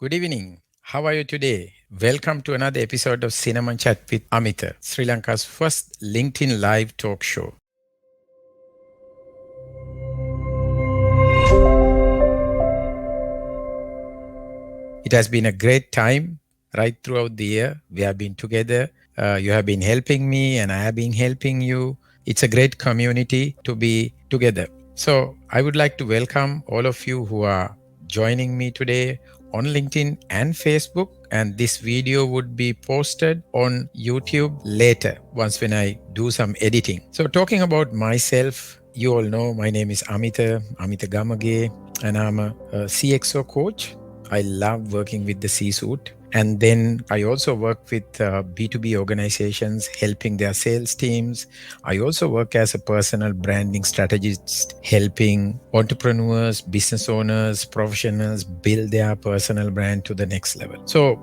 Good evening. How are you today? Welcome to another episode of Cinnamonchat with Amithe, Sri Lanka's first LinkedIn live talk show. It has been a great time right throughout the year. We have been together. You have been helping me, and I have been helping you. It's a great community to be together. So, I would like to welcome all of you who are joining me today on LinkedIn and Facebook. And this video would be posted on YouTube later, once when I do some editing. So, talking about myself, you all know my name is Amithe Gamage, and I'm a CXO coach. I love working with the C-suite. And then I also work with B2B organizations, helping their sales teams. I also work as a personal branding strategist, helping entrepreneurs, business owners, professionals build their personal brand to the next level. So,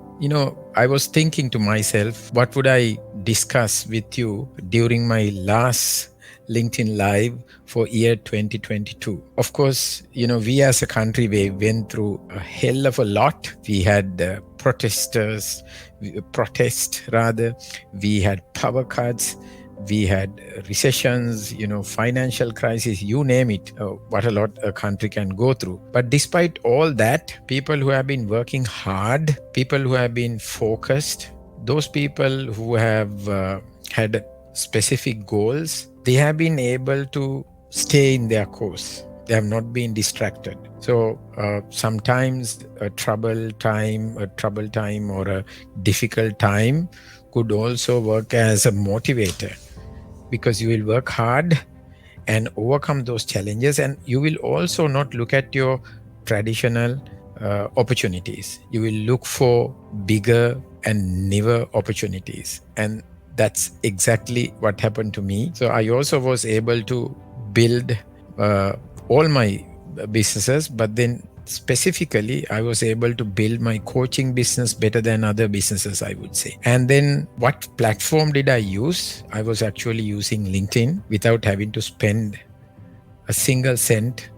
I was thinking to myself, what would I discuss with you during my last LinkedIn Live for year 2022. Of course, we as a country, we went through a hell of a lot. We had protest rather. We had power cuts. We had recessions, financial crisis, you name it, what a lot a country can go through. But despite all that, people who have been working hard, people who have been focused, those people who have had specific goals, they have been able to stay in their course. They have not been distracted. So sometimes a troubled time or a difficult time could also work as a motivator, because you will work hard and overcome those challenges, and you will also not look at your traditional opportunities. You will look for bigger and newer opportunities. And that's exactly what happened to me. So I also was able to build all my businesses, but then specifically, I was able to build my coaching business better than other businesses, I would say. And then what platform did I use? I was actually using LinkedIn without having to spend a single cent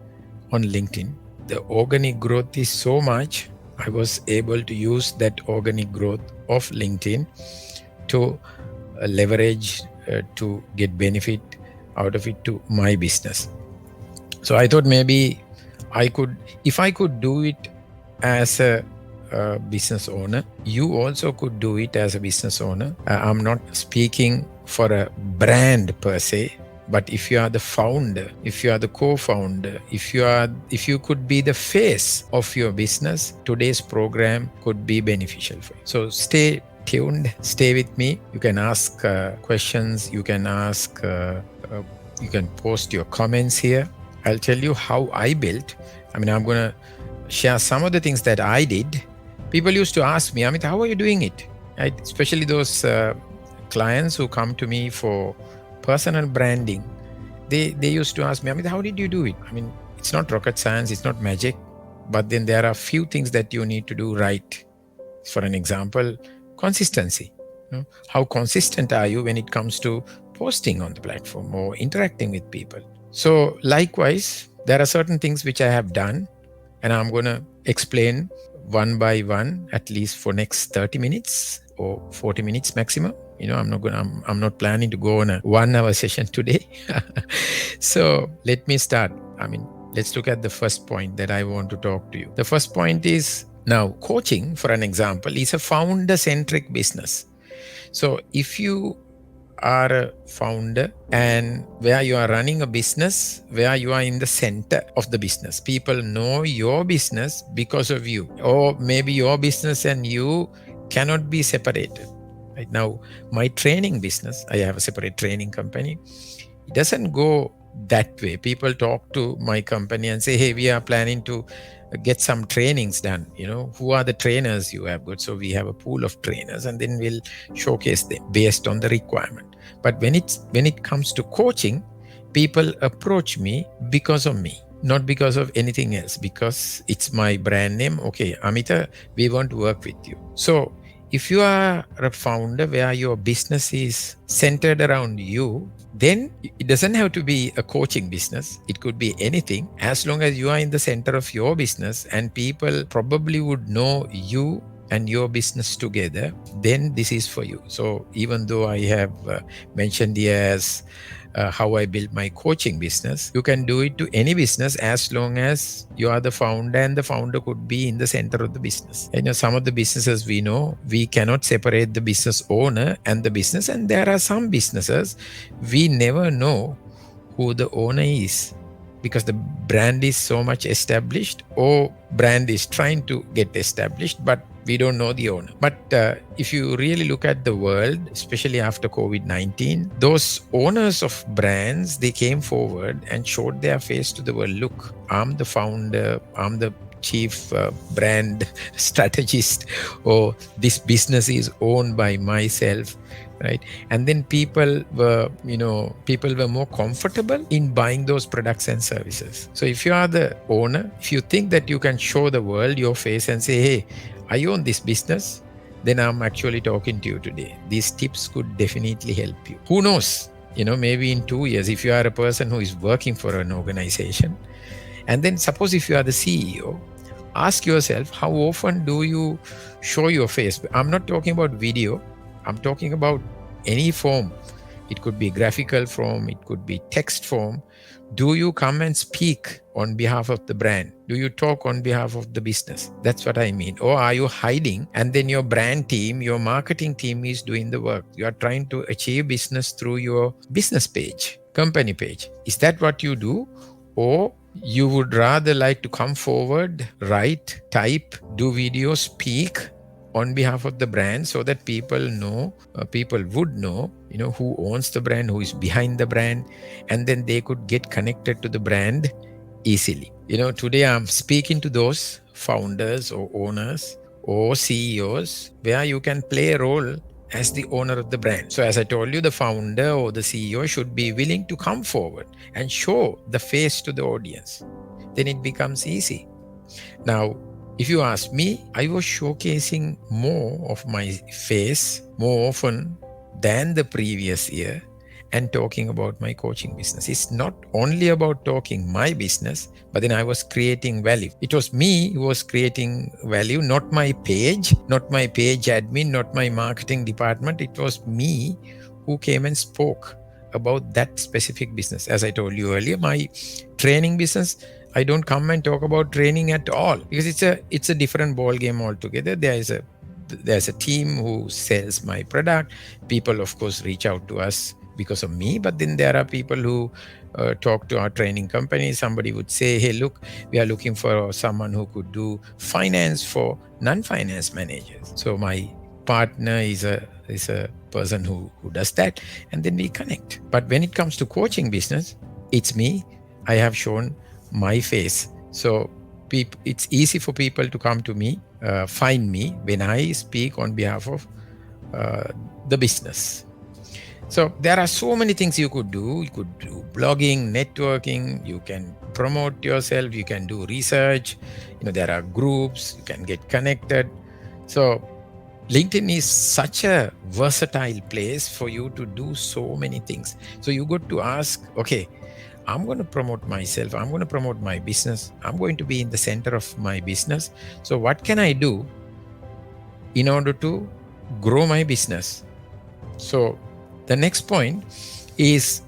on LinkedIn. The organic growth is so much. I was able to use that organic growth of LinkedIn to leverage to get benefit out of it to my business. So I thought maybe if I could do it as a business owner, you also could do it as a business owner. I'm not speaking for a brand per se, but if you are the founder, if you are the co-founder, if you could be the face of your business, today's program could be beneficial for you. So stay tuned, stay with me. You can ask questions, you can post your comments here. I'll tell you how I built. I'm going to share some of the things that I did. People used to ask me, Amithe, how are you doing it? Right? Especially those clients who come to me for personal branding. They used to ask me, Amithe, how did you do it? It's not rocket science, it's not magic, but then there are a few things that you need to do right. For an example, consistency. How consistent are you when it comes to posting on the platform or interacting with people? So likewise, there are certain things which I have done, and I'm going to explain one by one, at least for next 30 minutes or 40 minutes maximum. I'm not planning to go on a 1 hour session today. So let me start. Let's look at the first point that I want to talk to you. The first point is, now coaching, for an example, is a founder-centric business. So if you are a founder and where you are running a business, where you are in the center of the business, people know your business because of you, or maybe your business and you cannot be separated. Right now, my training business, I have a separate training company. It doesn't go that way. People talk to my company and say, hey, we are planning to get some trainings done. Who are the trainers you have got? So we have a pool of trainers, and then we'll showcase them based on the requirement. But when it comes to coaching, people approach me because of me, not because of anything else, because it's my brand name. Okay, Amithe, we want to work with you. So if you are a founder where your business is centered around you, then it doesn't have to be a coaching business. It could be anything. As long as you are in the center of your business and people probably would know you and your business together, then this is for you. So even though I have mentioned here as how I built my coaching business, you can do it to any business as long as you are the founder and the founder could be in the center of the business. Some of the businesses we know, we cannot separate the business owner and the business. And there are some businesses we never know who the owner is, because the brand is so much established, or brand is trying to get established, but we don't know the owner. But if you really look at the world, especially after COVID-19, those owners of brands, they came forward and showed their face to the world. Look, I'm the founder, I'm the chief brand strategist, or this business is owned by myself, right? And then people were more comfortable in buying those products and services. So if you are the owner, if you think that you can show the world your face and say, hey, I own this business, then I'm actually talking to you today. These tips could definitely help you. Who knows, maybe in 2 years, if you are a person who is working for an organization, and then suppose if you are the CEO, ask yourself, how often do you show your face? I'm not talking about video. I'm talking about any form. It could be graphical form. It could be text form. Do you come and speak on behalf of the brand? Do you talk on behalf of the business? That's what I mean. Or are you hiding and then your brand team, your marketing team is doing the work? You are trying to achieve business through your business page, company page. Is that what you do? Or you would rather like to come forward, write, type, do video, speak on behalf of the brand, so that people would know, who owns the brand, who is behind the brand, and then they could get connected to the brand easily. Today I'm speaking to those founders or owners or CEOs where you can play a role as the owner of the brand. So as I told you, the founder or the CEO should be willing to come forward and show the face to the audience. Then it becomes easy. Now, if you ask me, I was showcasing more of my face more often than the previous year and talking about my coaching business. It's not only about talking my business, but then I was creating value. It was me who was creating value, not my page admin, not my marketing department. It was me who came and spoke about that specific business. As I told you earlier, my training business, I don't come and talk about training at all, because it's a different ball game altogether. There's a team who sells my product. People, of course, reach out to us because of me, but then there are people who talk to our training company. Somebody would say, hey, look, we are looking for someone who could do finance for non-finance managers. So my partner is a person who does that, and then we connect. But when it comes to coaching business, it's me. I have shown my face. So it's easy for people to come to me, find me when I speak on behalf of the business. So there are so many things you could do. You could do blogging, networking, you can promote yourself, you can do research, there are groups, you can get connected. So LinkedIn is such a versatile place for you to do so many things. So you got to ask, okay, I'm going to promote myself. I'm going to promote my business. I'm going to be in the center of my business. So what can I do in order to grow my business? So the next point is,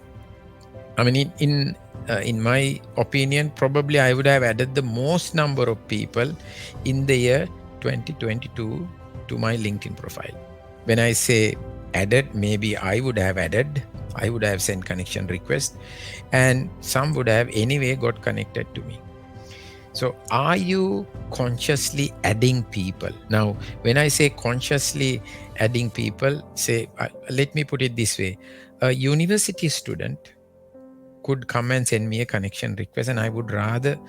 in my opinion, probably I would have added the most number of people in the year 2022 to my LinkedIn profile. When I say added, maybe I would have sent connection request, and some would have anyway got connected to me. So are you consciously adding people? Now, when I say consciously adding people, let me put it this way. A university student could come and send me a connection request, and I would rather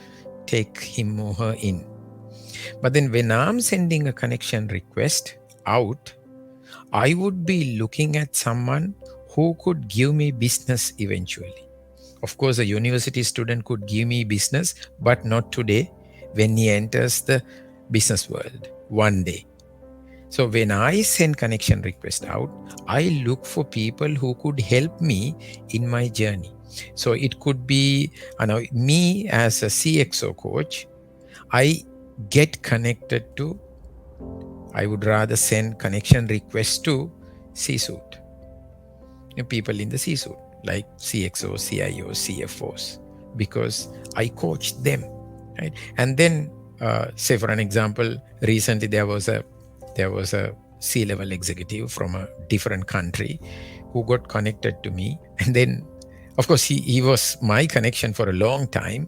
take him or her in. But then when I'm sending a connection request out, I would be looking at someone who could give me business eventually. Of course, a university student could give me business, but not today when he enters the business world, one day. So when I send connection request out, I look for people who could help me in my journey. So it could be, me as a CXO coach, I get connected to, I would rather send connection requests to C-suite, people in the C-suite, like CXOs, CIOs, CFOs, because I coach them, right? And then, say for an example, recently there was a C-level executive from a different country who got connected to me, and then, of course, he was my connection for a long time,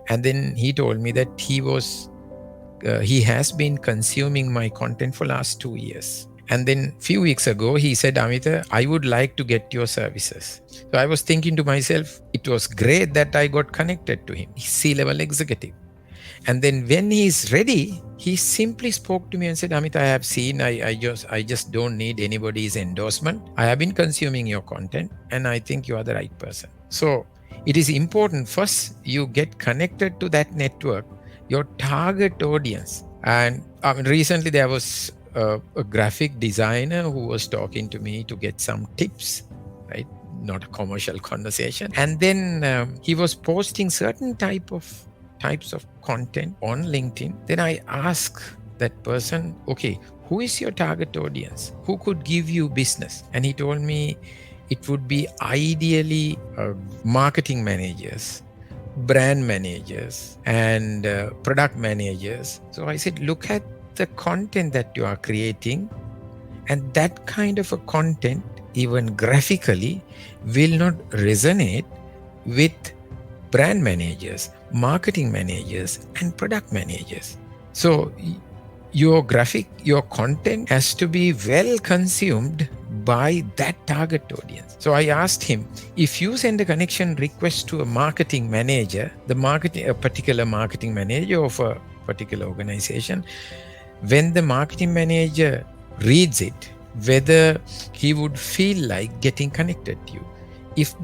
and then he told me that he has been consuming my content for last 2 years. And then few weeks ago, he said, Amithe, I would like to get your services. So I was thinking to myself, it was great that I got connected to him. He's C-level executive. And then when he's ready, he simply spoke to me and said, Amit, I have seen, I just don't need anybody's endorsement. I have been consuming your content and I think you are the right person. So it is important first you get connected to that network, your target audience. And recently there was a graphic designer who was talking to me to get some tips, right? Not a commercial conversation. And then he was posting certain types of content on LinkedIn. Then I ask that person, okay, who is your target audience? Who could give you business? And he told me it would be ideally marketing managers, brand managers, and product managers. So I said, look at the content that you are creating, and that kind of a content, even graphically, will not resonate with brand managers, marketing managers, and product managers. So your content has to be well consumed by that target audience. So I asked him, if you send a connection request to a marketing manager, a particular marketing manager of a particular organization, when the marketing manager reads it, whether he would feel like getting connected to you. If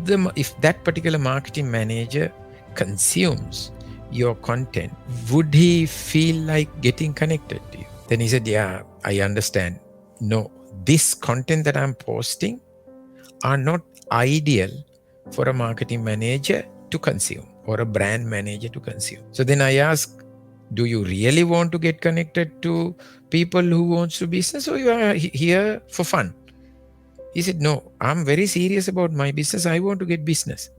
that particular marketing manager consumes your content, would he feel like getting connected to you? Then he said, yeah, I understand. No, this content that I'm posting are not ideal for a marketing manager to consume or a brand manager to consume. So then I asked, do you really want to get connected to people who wants to business, or you are here for fun? He said, no, I'm very serious about my business. I want to get business.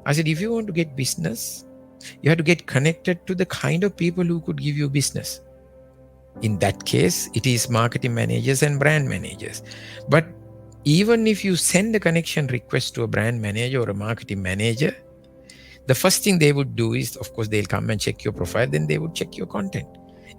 I said, if you want to get business, you have to get connected to the kind of people who could give you business. In that case, it is marketing managers and brand managers. But even if you send a connection request to a brand manager or a marketing manager, the first thing they would do is, of course, they'll come and check your profile, then they would check your content.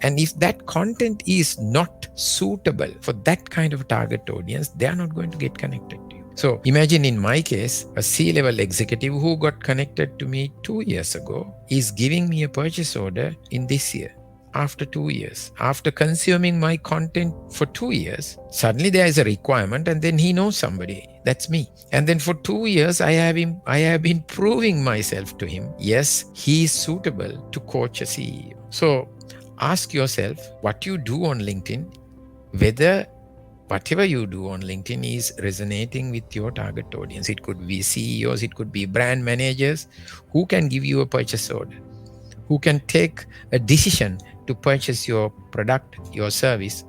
And if that content is not suitable for that kind of target audience, they are not going to get connected to you. So imagine in my case, a C-level executive who got connected to me 2 years ago is giving me a purchase order in this year. After 2 years, after consuming my content for 2 years, suddenly there is a requirement, and then he knows somebody. That's me. And then for 2 years, I have been proving myself to him. Yes, he is suitable to coach a CEO. So ask yourself what you do on LinkedIn, whether whatever you do on LinkedIn is resonating with your target audience. It could be CEOs, it could be brand managers who can give you a purchase order, who can take a decision to purchase your product, your service,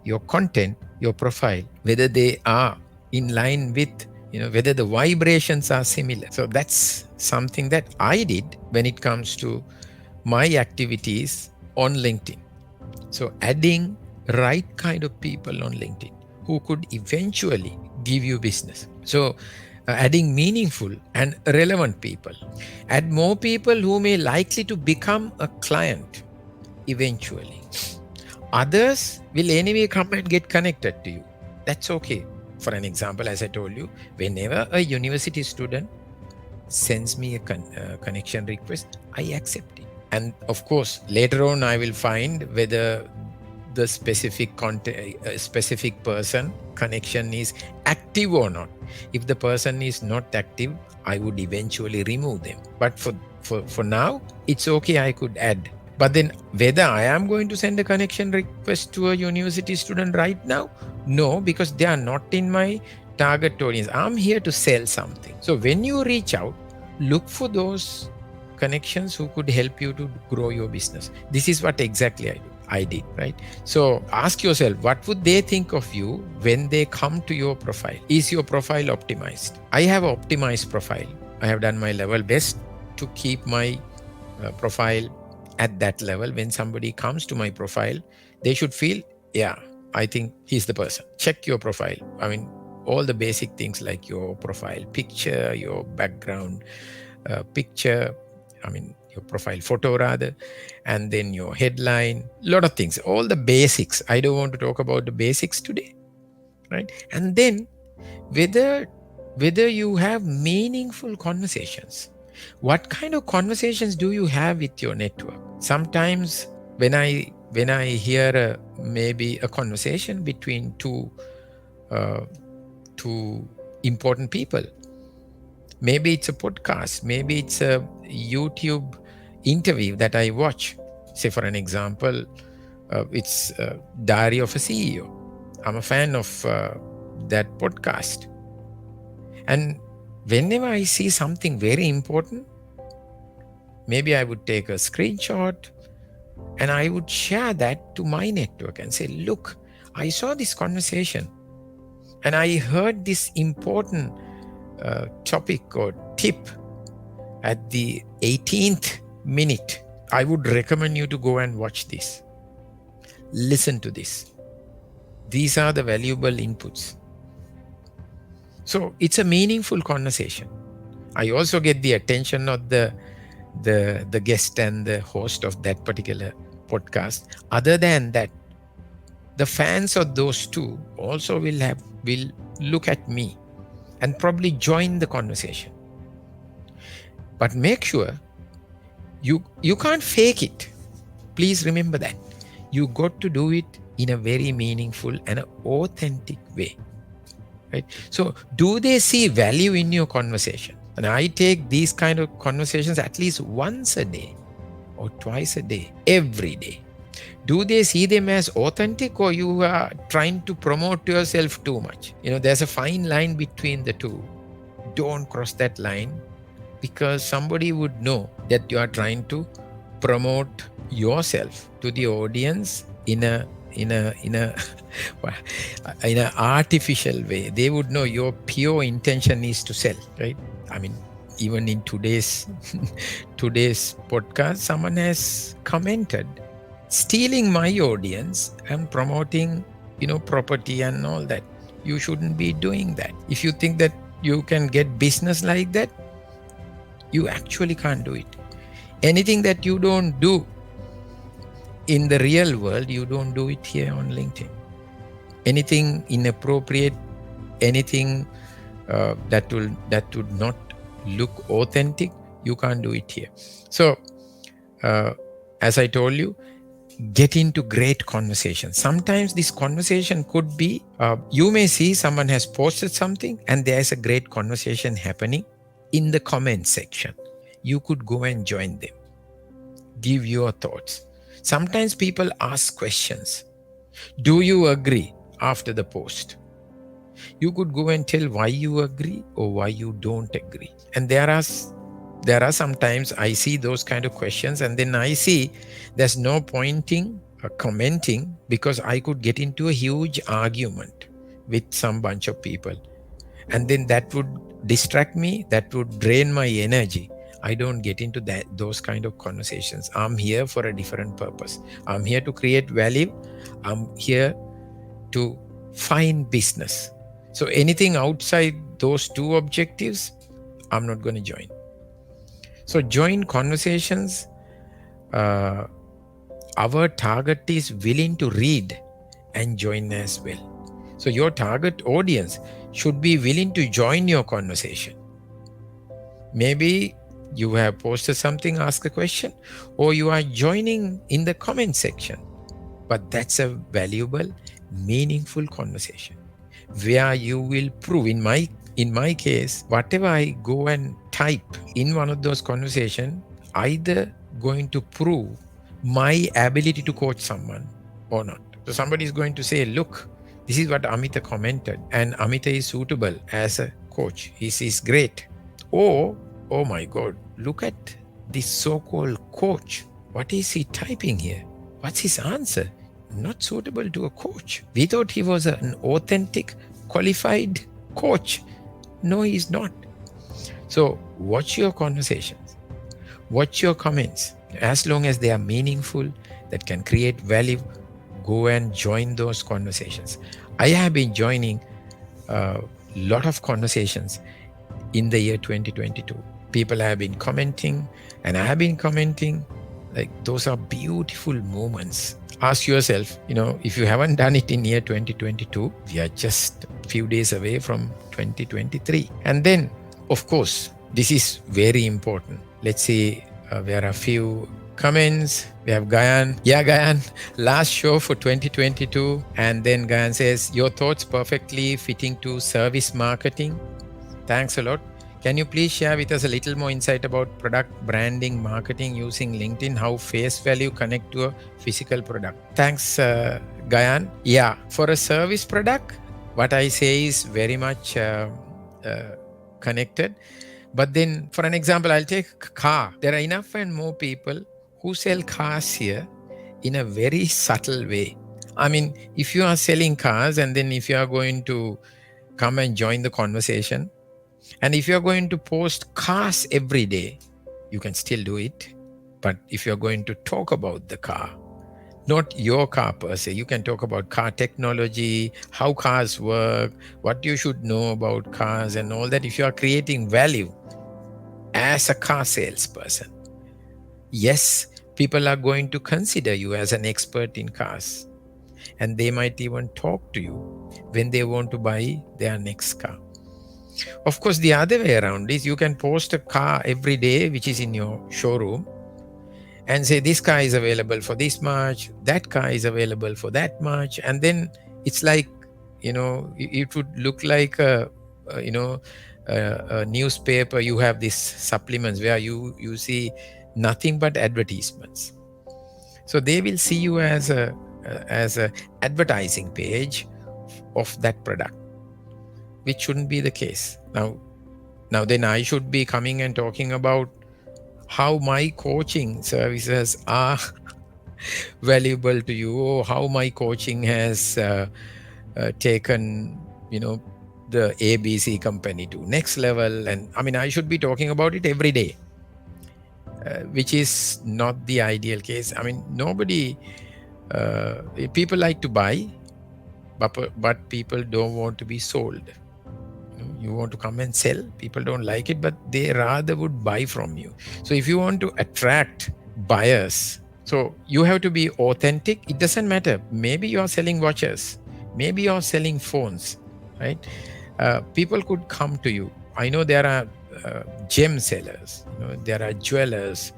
your content, your profile, whether they are in line with, whether the vibrations are similar. So that's something that I did when it comes to my activities on LinkedIn. So adding right kind of people on LinkedIn who could eventually give you business. So adding meaningful and relevant people. Add more people who may likely to become a client eventually. Others will anyway come and get connected to you. That's okay. For an example, as I told you, whenever a university student sends me a connection request, I accept it. And of course, later on, I will find whether the specific person connection is active or not. If the person is not active, I would eventually remove them. But for now, it's okay. I could add But then whether I am going to send a connection request to a university student right now? No, because they are not in my target audience. I'm here to sell something. So when you reach out, look for those connections who could help you to grow your business. This is what exactly I did, right? So ask yourself, what would they think of you when they come to your profile? Is your profile optimized? I have an optimized profile. I have done my level best to keep my profile at that level. When somebody comes to my profile, they should feel, yeah, I think he's the person. Check your profile. I mean, all the basic things like your profile picture, your background picture, I mean, your profile photo rather, and then your headline, lot of things, all the basics. I don't want to talk about the basics today, right? And then whether you have meaningful conversations. What kind of conversations do you have with your network? Sometimes when I hear maybe a conversation between two important people, maybe it's a podcast, maybe it's a YouTube interview that I watch. Say for an example, it's Diary of a CEO. I'm a fan of that podcast. And whenever I see something very important, maybe I would take a screenshot and I would share that to my network and say, look, I saw this conversation and I heard this important topic or tip at the 18th minute. I would recommend you to go and watch this. Listen to this. These are the valuable inputs. So it's a meaningful conversation. I also get the attention of the guest and the host of that particular podcast. Other than that, the fans of those two also will look at me and probably join the conversation. But make sure you can't fake it. Please remember that. You got to do it in a very meaningful and authentic way. Right? So do they see value in your conversation? And I take these kind of conversations at least once a day or twice a day, every day. Do they see them as authentic, or you are trying to promote yourself too much? There's a fine line between the two. Don't cross that line, because somebody would know that you are trying to promote yourself to the audience in a in an artificial way. They would know your pure intention is to sell, right? I mean, even in today's podcast, someone has commented, stealing my audience and promoting, property and all that. You shouldn't be doing that. If you think that you can get business like that, you actually can't do it. Anything that you don't do in the real world, you don't do it here on LinkedIn. Anything inappropriate, anything that would not look authentic, you can't do it here. So, as I told you, get into great conversation. Sometimes this conversation could be, you may see someone has posted something and there's a great conversation happening in the comment section. You could go and join them. Give your thoughts. Sometimes people ask questions. Do you agree after the post? You could go and tell why you agree or why you don't agree. And there are sometimes I see those kind of questions, and then I see there's no pointing or commenting, because I could get into a huge argument with some bunch of people. And then that would distract me, that would drain my energy. I don't get into those kind of conversations. I'm here for a different purpose. I'm here to create value. I'm here to find business. So anything outside those two objectives, I'm not going to join. So join conversations. Our target is willing to read and join as well. So your target audience should be willing to join your conversation. Maybe you have posted something, ask a question, or you are joining in the comment section. But that's a valuable, meaningful conversation where you will prove, in my case, whatever I go and type in one of those conversations, either going to prove my ability to coach someone or not. So somebody is going to say, look, this is what Amithe commented, and Amithe is suitable as a coach. He's great. Or, oh my God, look at this so-called coach. What is he typing here? What's his answer? Not suitable to a coach. We thought he was an authentic, qualified coach. No, he's not. So watch your conversations. Watch your comments. As long as they are meaningful, that can create value, go and join those conversations. I have been joining a lot of conversations in the year 2022. People have been commenting, and I have been commenting. Like, those are beautiful moments. Ask yourself, if you haven't done it in year 2022, we are just a few days away from 2023. And then, of course, this is very important. Let's see, there are a few comments. We have Gayan. Yeah, Gayan, last show for 2022. And then Gayan says, your thoughts perfectly fitting to service marketing. Thanks a lot. Can you please share with us a little more insight about product branding, marketing using LinkedIn, how face value connect to a physical product? Thanks, Gayan. Yeah, for a service product, what I say is very much connected. But then, for an example, I'll take car. There are enough and more people who sell cars here in a very subtle way. I mean, if you are selling cars and then if you are going to come and join the conversation, and if you're going to post cars every day, you can still do it. But if you're going to talk about the car, not your car per se, you can talk about car technology, how cars work, what you should know about cars and all that. If you are creating value as a car salesperson, yes, people are going to consider you as an expert in cars. And they might even talk to you when they want to buy their next car. Of course, the other way around is you can post a car every day which is in your showroom and say this car is available for this much, that car is available for that much, and then it's like, it would look like a newspaper. You have these supplements where you see nothing but advertisements. So they will see you as a advertising page of that product, which shouldn't be the case. Now then I should be coming and talking about how my coaching services are valuable to you, or how my coaching has taken, the ABC company to next level. And I mean, I should be talking about it every day, which is not the ideal case. I mean, people like to buy, but people don't want to be sold. You want to come and sell, people don't like it, but they rather would buy from you. So if you want to attract buyers, so you have to be authentic. It doesn't matter. Maybe you're selling watches, maybe you're selling phones, right? People could come to you. I know there are gem sellers, there are jewelers,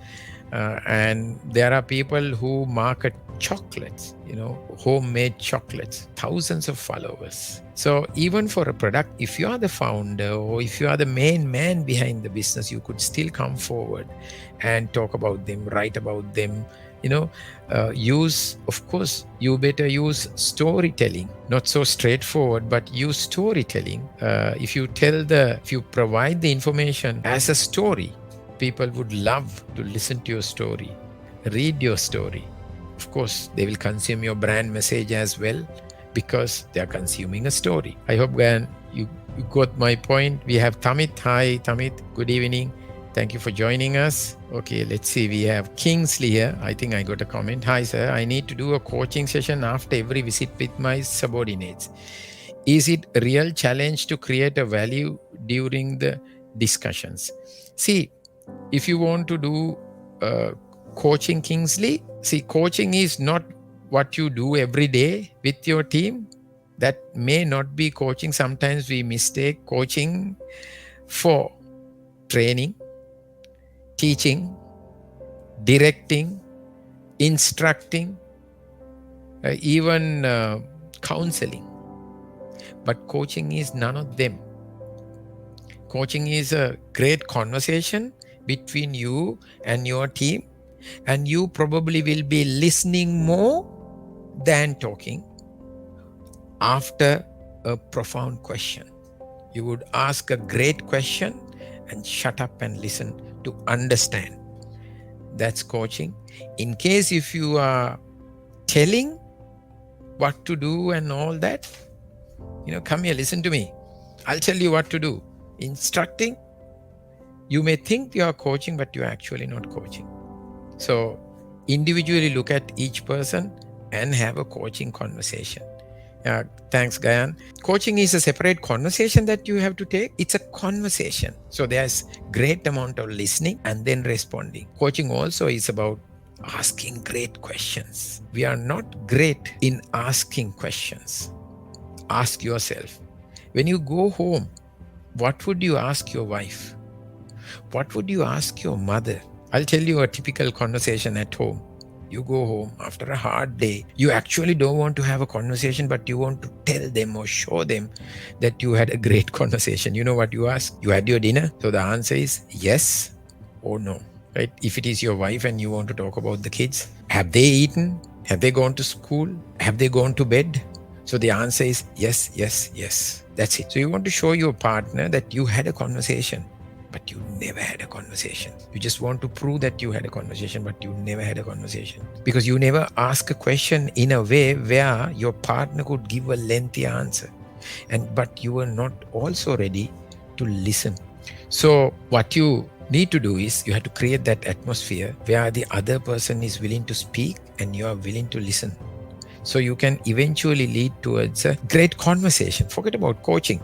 and there are people who market chocolates, homemade chocolates, thousands of followers. So even for a product, if you are the founder or if you are the main man behind the business, you could still come forward and talk about them, write about them, of course, you better use storytelling, not so straightforward, but use storytelling. If you provide the information as a story, people would love to listen to your story, read your story. Of course, they will consume your brand message as well because they are consuming a story. I hope, Gayan, you got my point. We have Tamit. Hi, Tamit. Good evening. Thank you for joining us. Okay, let's see. We have Kingsley here. I think I got a comment. Hi, sir. I need to do a coaching session after every visit with my subordinates. Is it a real challenge to create a value during the discussions? See, if you want to do coaching, Kingsley, see, coaching is not what you do every day with your team. That may not be coaching. Sometimes we mistake coaching for training, teaching, directing, instructing, even counseling. But coaching is none of them. Coaching is a great conversation between you and your team, And you probably will be listening more than talking after a profound question. You would ask a great question and shut up and listen to understand. That's coaching. In case if you are telling what to do and all that, come here, listen to me. I'll tell you what to do. Instructing, you may think you are coaching, but you're actually not coaching. So individually look at each person and have a coaching conversation. Thanks, Gayan. Coaching is a separate conversation that you have to take. It's a conversation. So there's great amount of listening and then responding. Coaching also is about asking great questions. We are not great in asking questions. Ask yourself, when you go home, what would you ask your wife? What would you ask your mother? I'll tell you a typical conversation at home. You go home after a hard day. You actually don't want to have a conversation, but you want to tell them or show them that you had a great conversation. You know what you ask? You had your dinner? So the answer is yes or no. Right? If it is your wife and you want to talk about the kids, have they eaten? Have they gone to school? Have they gone to bed? So the answer is yes, yes, yes. That's it. So you want to show your partner that you had a conversation, but you never had a conversation. You just want to prove that you had a conversation, but you never had a conversation. Because you never ask a question in a way where your partner could give a lengthy answer. But you were not also ready to listen. So what you need to do is you have to create that atmosphere where the other person is willing to speak and you are willing to listen. So you can eventually lead towards a great conversation. Forget about coaching.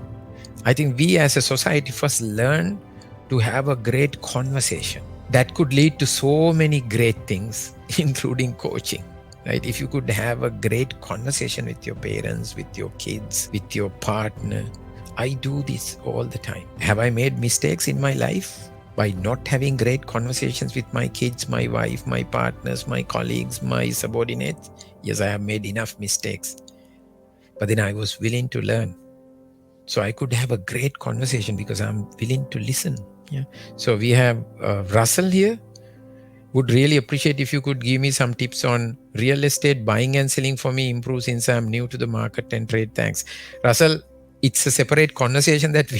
I think we as a society first learn to have a great conversation that could lead to so many great things, including coaching. Right? If you could have a great conversation with your parents, with your kids, with your partner. I do this all the time. Have I made mistakes in my life by not having great conversations with my kids, my wife, my partners, my colleagues, my subordinates? Yes, I have made enough mistakes. But then I was willing to learn. So I could have a great conversation because I'm willing to listen. Yeah. So we have Russell here. Would really appreciate if you could give me some tips on real estate buying and selling for me, improve since I'm new to the market and trade. Thanks. Russell, it's a separate conversation that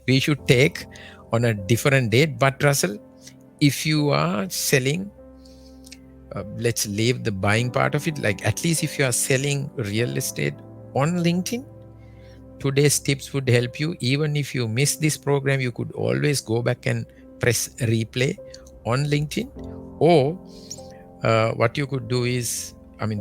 we should take on a different date. But Russell, if you are selling, let's leave the buying part of it. Like at least if you are selling real estate on LinkedIn, today's tips would help you. Even if you miss this program, you could always go back and press replay on LinkedIn. Or what you could do is,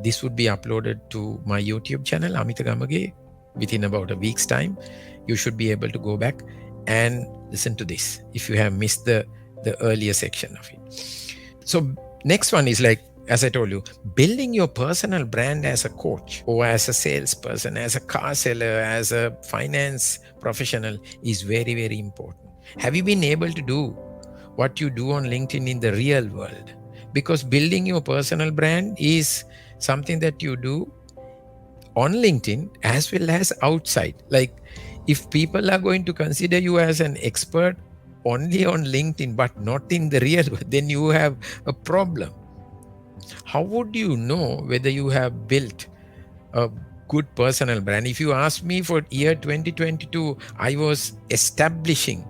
this would be uploaded to my YouTube channel, Amithe Gamage, within about a week's time. You should be able to go back and listen to this if you have missed the earlier section of it. So next one is like, as I told you, building your personal brand as a coach or as a salesperson, as a car seller, as a finance professional is very, very important. Have you been able to do what you do on LinkedIn in the real world? Because building your personal brand is something that you do on LinkedIn as well as outside. Like if people are going to consider you as an expert only on LinkedIn but not in the real world, then you have a problem. How would you know whether you have built a good personal brand? If you ask me for year 2022, I was establishing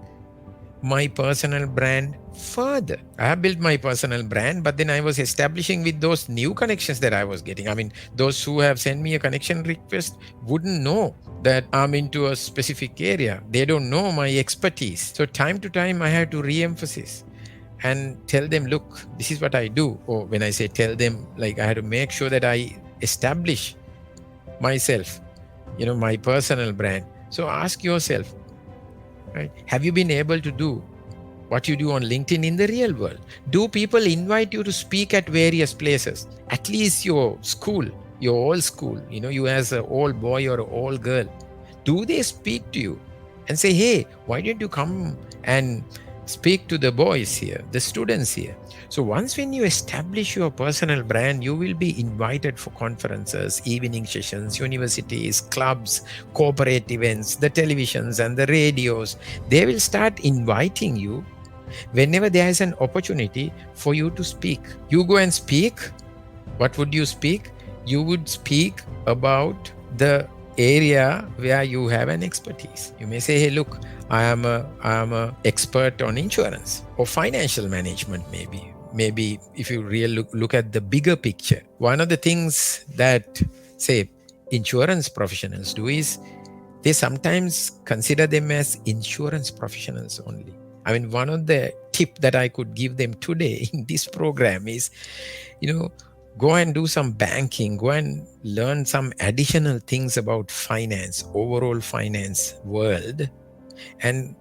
my personal brand further. I have built my personal brand, but then I was establishing with those new connections that I was getting. Those who have sent me a connection request wouldn't know that I'm into a specific area. They don't know my expertise. So time to time, I had to re-emphasize and tell them, look, this is what I do. Or when I say tell them, like I had to make sure that I establish myself, my personal brand. So ask yourself, right? Have you been able to do what you do on LinkedIn in the real world? Do people invite you to speak at various places? At least your school, your old school, you as an old boy or an old girl, do they speak to you and say, hey, why don't you come and speak to the boys here, the students here? So once when you establish your personal brand, you will be invited for conferences, evening sessions, universities, clubs, corporate events, the televisions and the radios. They will start inviting you Whenever there is an opportunity for you to speak, you go and speak. What would you speak? You would speak about the area where you have an expertise. You may say, hey, look, I am a expert on insurance or financial management, maybe if you really look at the bigger picture. One of the things that, say, insurance professionals do is they sometimes consider them as insurance professionals only. I mean, one of the tip that I could give them today in this program is, go and do some banking, go and learn some additional things about finance, overall finance world, and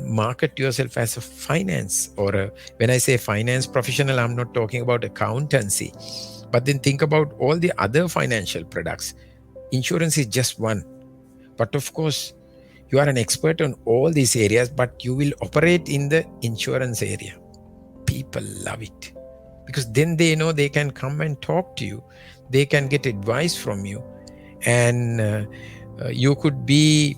market yourself as a finance when I say finance professional, I'm not talking about accountancy, but then think about all the other financial products. Insurance is just one. But of course, you are an expert on all these areas, but you will operate in the insurance area. People love it because then they know they can come and talk to you. They can get advice from you. And you could be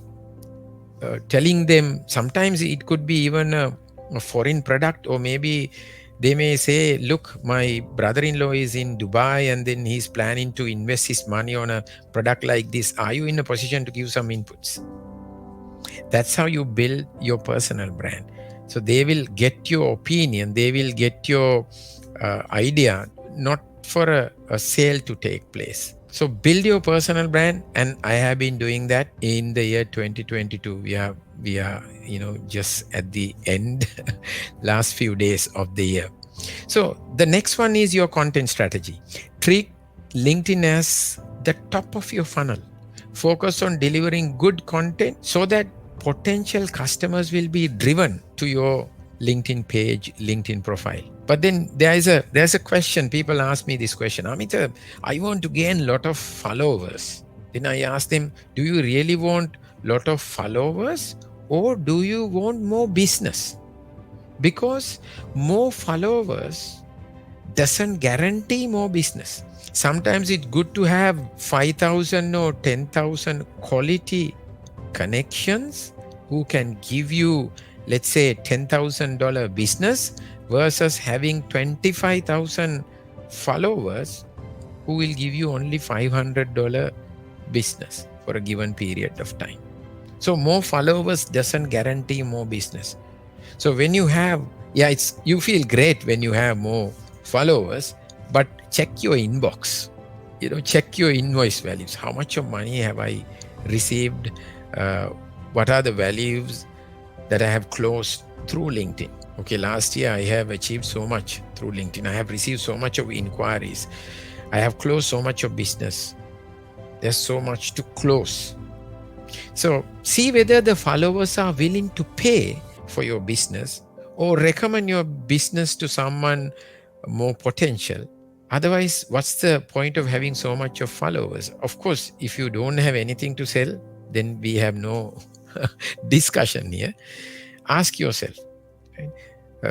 telling them, sometimes it could be even a foreign product, or maybe they may say, look, my brother-in-law is in Dubai and then he's planning to invest his money on a product like this. Are you in a position to give some inputs? That's how you build your personal brand. So they will get your opinion, they will get your idea, not for a sale to take place. So build your personal brand, and I have been doing that in the year 2022. We are just at the end, last few days of the year. So the next one is your content strategy. Treat LinkedIn as the top of your funnel. Focus on delivering good content so that potential customers will be driven to your LinkedIn page, LinkedIn profile. But then there's a question. People ask me this question, Amithe, I want to gain a lot of followers. Then I ask them, do you really want a lot of followers, or do you want more business? Because more followers doesn't guarantee more business. Sometimes it's good to have 5,000 or 10,000 quality connections who can give you, let's say, $10,000 business versus having 25,000 followers who will give you only $500 business for a given period of time. So more followers doesn't guarantee more business. So when you have, you feel great when you have more followers, but check your inbox, check your invoice values. How much of money have I received? What are the values that I have closed through LinkedIn? Okay, last year I have achieved so much through LinkedIn. I have received so much of inquiries. I have closed so much of business. There's so much to close. So see whether the followers are willing to pay for your business or recommend your business to someone more potential. Otherwise, what's the point of having so much of followers? Of course, if you don't have anything to sell, then we have no discussion here. Ask yourself, right,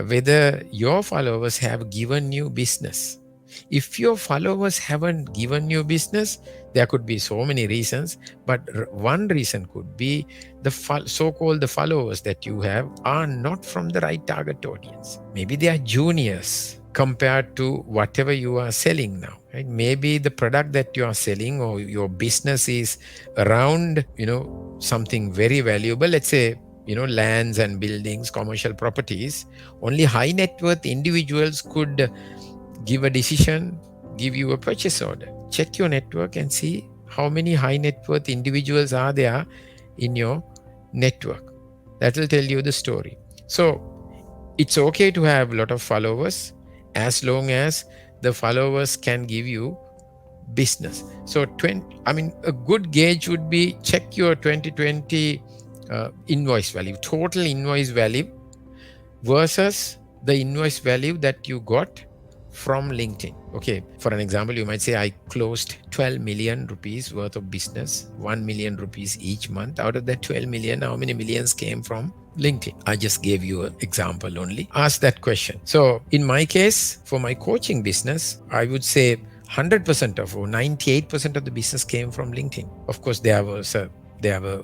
whether your followers have given you business. If your followers haven't given you business, there could be so many reasons, but one reason could be the so-called the followers that you have are not from the right target audience. Maybe they are juniors compared to whatever you are selling now. Right? Maybe the product that you are selling or your business is around, something very valuable. Let's say, lands and buildings, commercial properties. Only high net worth individuals could give a decision, give you a purchase order. Check your network and see how many high net worth individuals are there in your network. That will tell you the story. So it's okay to have a lot of followers as long as the followers can give you business. So a good gauge would be check your 2020 invoice value, total invoice value versus the invoice value that you got from LinkedIn. Okay, for an example, you might say I closed 12 million rupees worth of business, 1 million rupees each month. Out of that 12 million, how many millions came from LinkedIn? I just gave you an example only. Ask that question. So in my case, for my coaching business, I would say 100% of or 98% of the business came from LinkedIn. Of course, there were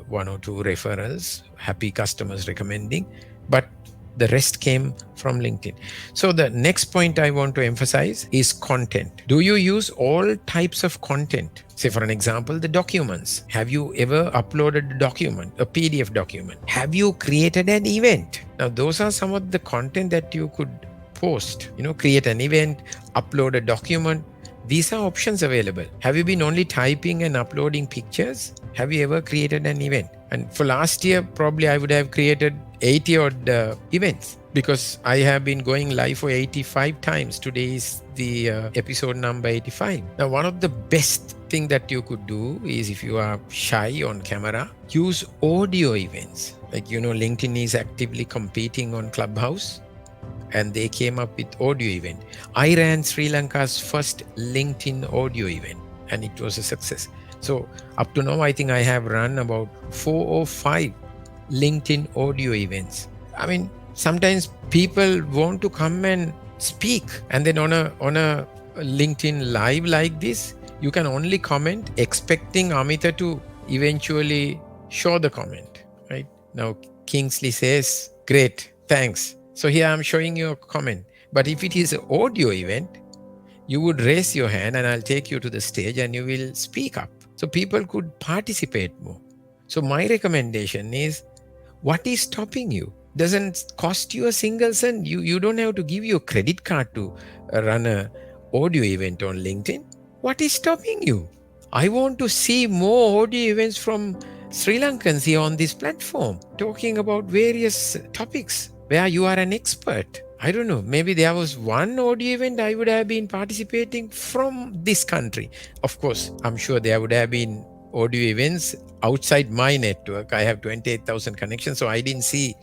one or two referrals, happy customers recommending, but The rest came from LinkedIn. So the next point I want to emphasize is content. Do you use all types of content? Say, for an example, the documents. Have you ever uploaded a document, a PDF document? Have you created an event? Now, those are some of the content that you could post. Create an event, upload a document. These are options available. Have you been only typing and uploading pictures? Have you ever created an event? And for last year, probably I would have created 80 odd events, because I have been going live for 85 times. Today is the episode number 85. Now, one of the best thing that you could do is, if you are shy on camera, use audio events. Like, LinkedIn is actively competing on Clubhouse, and they came up with audio event. I ran Sri Lanka's first LinkedIn audio event, and it was a success. So up to now, I think I have run about 4 or 5 LinkedIn audio events. I mean, sometimes people want to come and speak, and then on a LinkedIn live like this, you can only comment, expecting Amithe to eventually show the comment, right? Now, Kingsley says, great, thanks. So here I'm showing you a comment. But if it is an audio event, you would raise your hand and I'll take you to the stage and you will speak up. So people could participate more. So my recommendation is, what is stopping you? Doesn't cost you a single cent. You don't have to give your credit card to run a audio event on LinkedIn. What is stopping you? I want to see more audio events from Sri Lankans here on this platform, talking about various topics where you are an expert. I don't know, maybe there was one audio event I would have been participating from this country. Of course, I'm sure there would have been audio events outside my network. I have 28,000 connections, so I didn't see,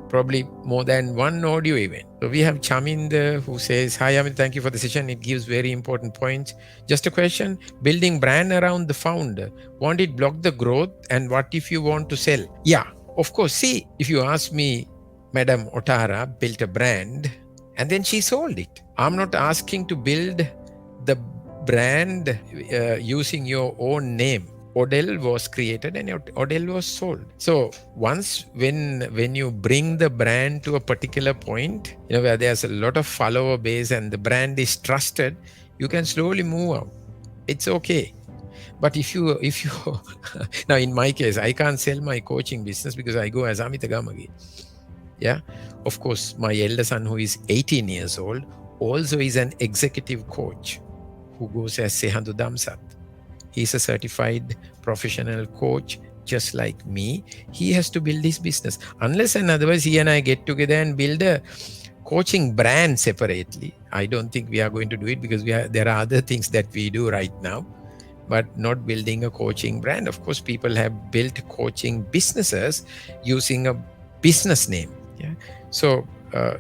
probably more than one audio event. So we have Chaminda who says, hi Amit, thank you for the session. It gives very important points. Just a question, building brand around the founder, won't it block the growth? And what if you want to sell? Yeah, of course. See, if you ask me, Madam Otara built a brand and then she sold it. I'm not asking to build the brand using your own name. Odell was created and Odell was sold. So once when you bring the brand to a particular point, where there's a lot of follower base and the brand is trusted, you can slowly move out. It's okay. But if you now in my case, I can't sell my coaching business because I go as Amithe Gamagi. Yeah, of course, my elder son, who is 18 years old, also is an executive coach who goes as Sehandu Damsat. He's a certified professional coach, just like me. He has to build his business. Unless and otherwise, he and I get together and build a coaching brand separately. I don't think we are going to do it because there are other things that we do right now, but not building a coaching brand. Of course, people have built coaching businesses using a business name. Yeah, so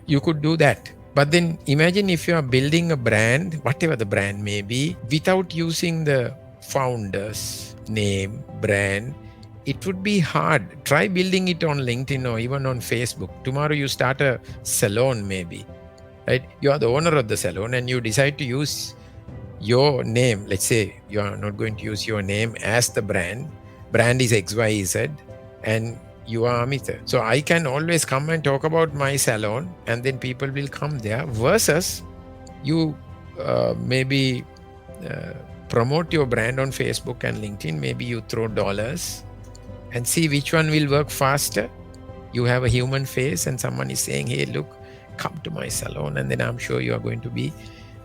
you could do that. But then imagine if you are building a brand, whatever the brand may be, without using the founder's name, brand, it would be hard. Try building it on LinkedIn or even on Facebook. Tomorrow you start a salon maybe, right? You are the owner of the salon and you decide to use your name. Let's say you are not going to use your name as the brand. Brand is XYZ and you are Amithe. So I can always come and talk about my salon and then people will come there, versus you maybe promote your brand on Facebook and LinkedIn. Maybe you throw dollars and see which one will work faster. You have a human face and someone is saying, hey, look, come to my salon, and then I'm sure you are going to be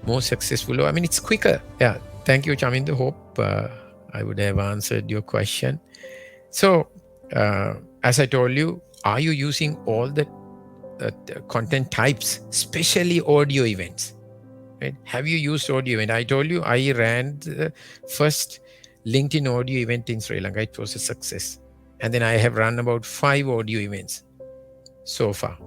more successful. I mean, it's quicker. Yeah. Thank you, Chaminda. Hope I would have answered your question. So, as I told you, are you using all the content types, especially audio events? Right? Have you used audio event? I told you I ran the first LinkedIn audio event in Sri Lanka. It was a success. And then I have run about 5 audio events so far.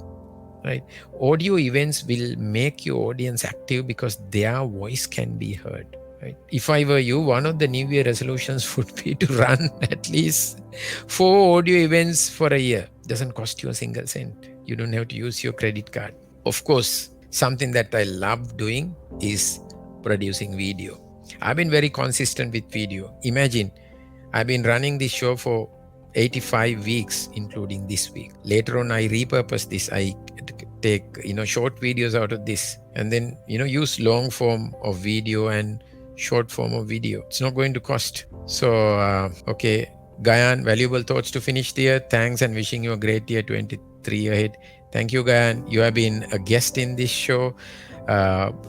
Right? Audio events will make your audience active because their voice can be heard. Right? If I were you, one of the New Year resolutions would be to run at least 4 audio events for a year. Doesn't cost you a single cent. You don't have to use your credit card. Of course, something that I love doing is producing video. I've been very consistent with video. Imagine, I've been running this show for 85 weeks, including this week. Later on, I repurpose this. I take, short videos out of this, and then, use long form of video and short form of video. It's not going to cost. So, okay, Gayan, valuable thoughts to finish the year. Thanks, and wishing you a great year 23 ahead. Thank you, Gayan. You have been a guest in this show.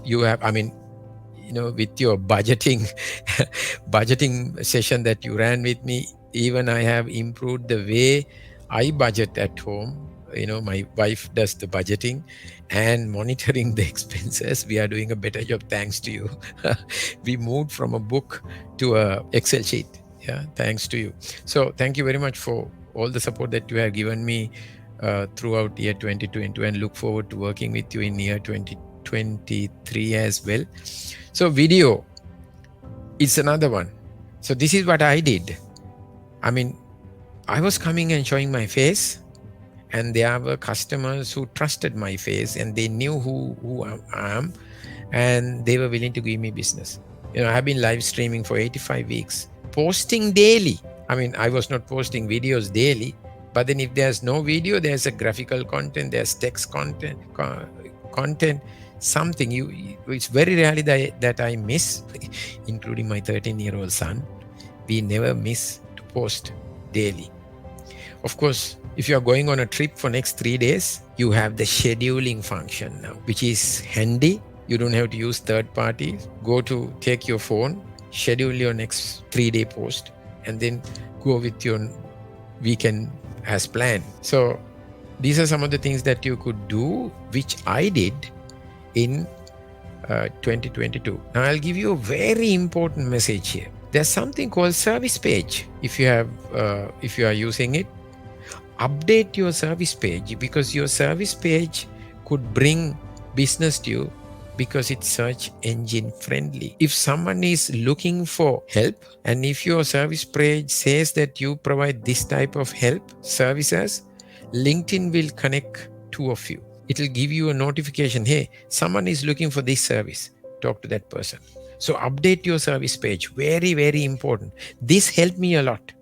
You have, with your budgeting session that you ran with me, even I have improved the way I budget at home. My wife does the budgeting and monitoring the expenses. We are doing a better job thanks to you. We moved from a book to a Excel sheet. Yeah, thanks to you. So thank you very much for all the support that you have given me throughout year 2022, and look forward to working with you in year 2023 as well. So video, it's another one. So this is what I did. I was coming and showing my face, and there were customers who trusted my face, and they knew who I am, and they were willing to give me business. I've been live streaming for 85 weeks, posting daily. I was not posting videos daily, but then if there's no video, there's a graphical content, there's text content, something. It's very rarely that I miss, including my 13-year-old son. We never miss to post daily. Of course, if you are going on a trip for next 3 days, you have the scheduling function now, which is handy. You don't have to use third parties. Go to take your phone, schedule your next 3-day post, and then go with your weekend as planned. So these are some of the things that you could do, which I did in 2022. Now I'll give you a very important message here. There's something called service page. If you are using it, update your service page, because your service page could bring business to you, because it's search engine friendly. If someone is looking for help, and if your service page says that you provide this type of help services, LinkedIn will connect two of you. It will give you a notification, hey, someone is looking for this service, talk to that person. So update your service page, very, very important. This helped me a lot.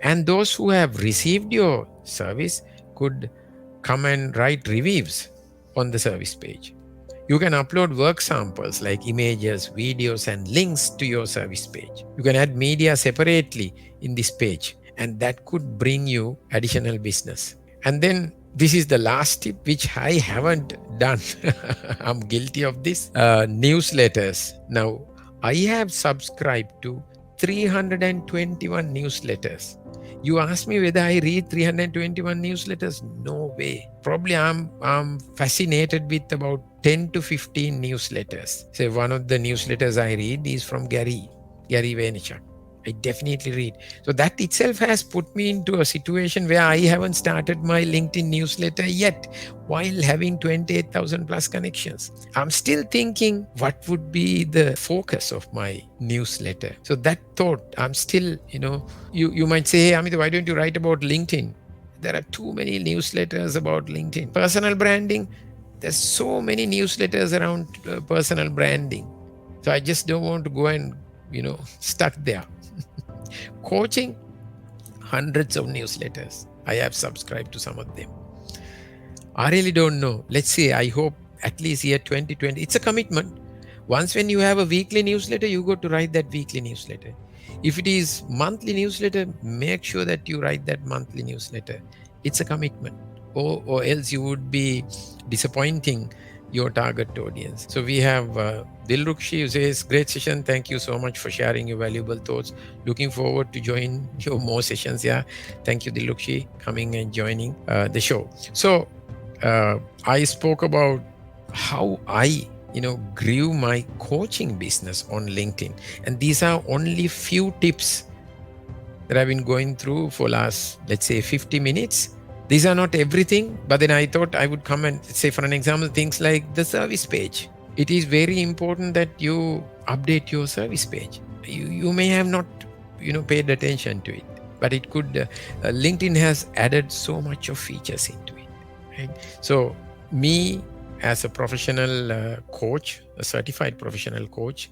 And those who have received your service could come and write reviews on the service page. You can upload work samples like images, videos, and links to your service page. You can add media separately in this page, and that could bring you additional business. And then this is the last tip, which I haven't done. I'm guilty of this. Newsletters. Now, I have subscribed to 321 newsletters. You ask me whether I read 321 newsletters? No way. Probably I'm fascinated with about 10 to 15 newsletters. So one of the newsletters I read is from Gary Vaynerchuk. I definitely read. So that itself has put me into a situation where I haven't started my LinkedIn newsletter yet, while having 28,000 plus connections. I'm still thinking what would be the focus of my newsletter. So that thought, I'm still, you might say, hey, Amithe, why don't you write about LinkedIn? There are too many newsletters about LinkedIn. Personal branding, there's so many newsletters around personal branding. So I just don't want to go and, stuck there. Coaching, hundreds of newsletters. I have subscribed to some of them. I really don't know. Let's say, I hope at least year 2020. It's a commitment. Once when you have a weekly newsletter, you go to write that weekly newsletter. If it is monthly newsletter, make sure that you write that monthly newsletter. It's a commitment. Or else you would be disappointing your target audience. So we have Dilrukshi, who says, great session. Thank you so much for sharing your valuable thoughts. Looking forward to join your more sessions. Yeah. Thank you, Dilrukshi, coming and joining the show. So I spoke about how I grew my coaching business on LinkedIn. And these are only few tips that I've been going through for last, let's say, 50 minutes. These are not everything, but then I thought I would come and say, for an example, things like the service page. It is very important that you update your service page. You may have not, paid attention to it, but it could, LinkedIn has added so much of features into it. Right? So me as a professional coach, a certified professional coach,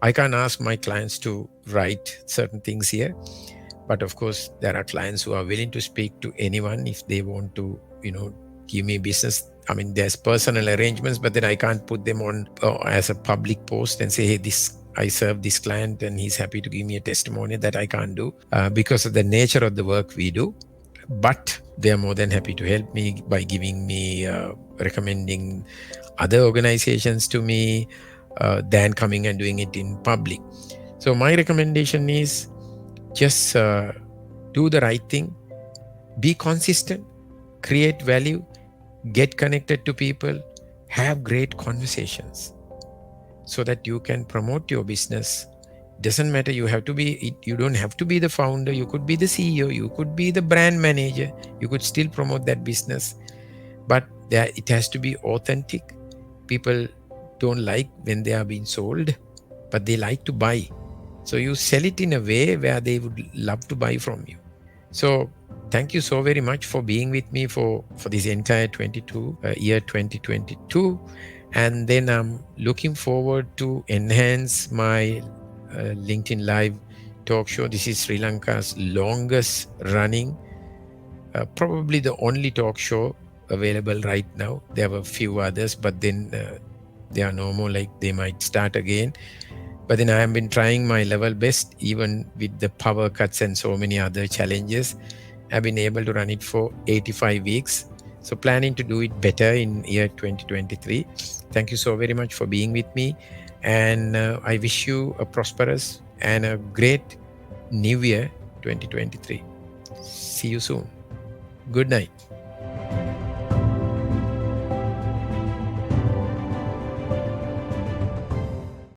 I can't ask my clients to write certain things here. But of course, there are clients who are willing to speak to anyone if they want to, give me business. I mean, there's personal arrangements, but then I can't put them on as a public post and say, hey, this I serve this client and he's happy to give me a testimony. That I can't do because of the nature of the work we do. But they are more than happy to help me by giving me, recommending other organizations to me than coming and doing it in public. So my recommendation is just do the right thing, be consistent, create value, get connected to people, have great conversations so that you can promote your business. Doesn't matter, you don't have to be the founder, you could be the CEO, you could be the brand manager, you could still promote that business. But it has to be authentic. People don't like when they are being sold, but they like to buy. So you sell it in a way where they would love to buy from you. So thank you so very much for being with me for this entire year 2022. And then I'm looking forward to enhance my LinkedIn Live talk show. This is Sri Lanka's longest running, probably the only talk show available right now. There were a few others, but then they are no more, like they might start again. But then I have been trying my level best, even with the power cuts and so many other challenges. I've been able to run it for 85 weeks. So planning to do it better in year 2023. Thank you so very much for being with me. And I wish you a prosperous and a great New Year 2023. See you soon. Good night.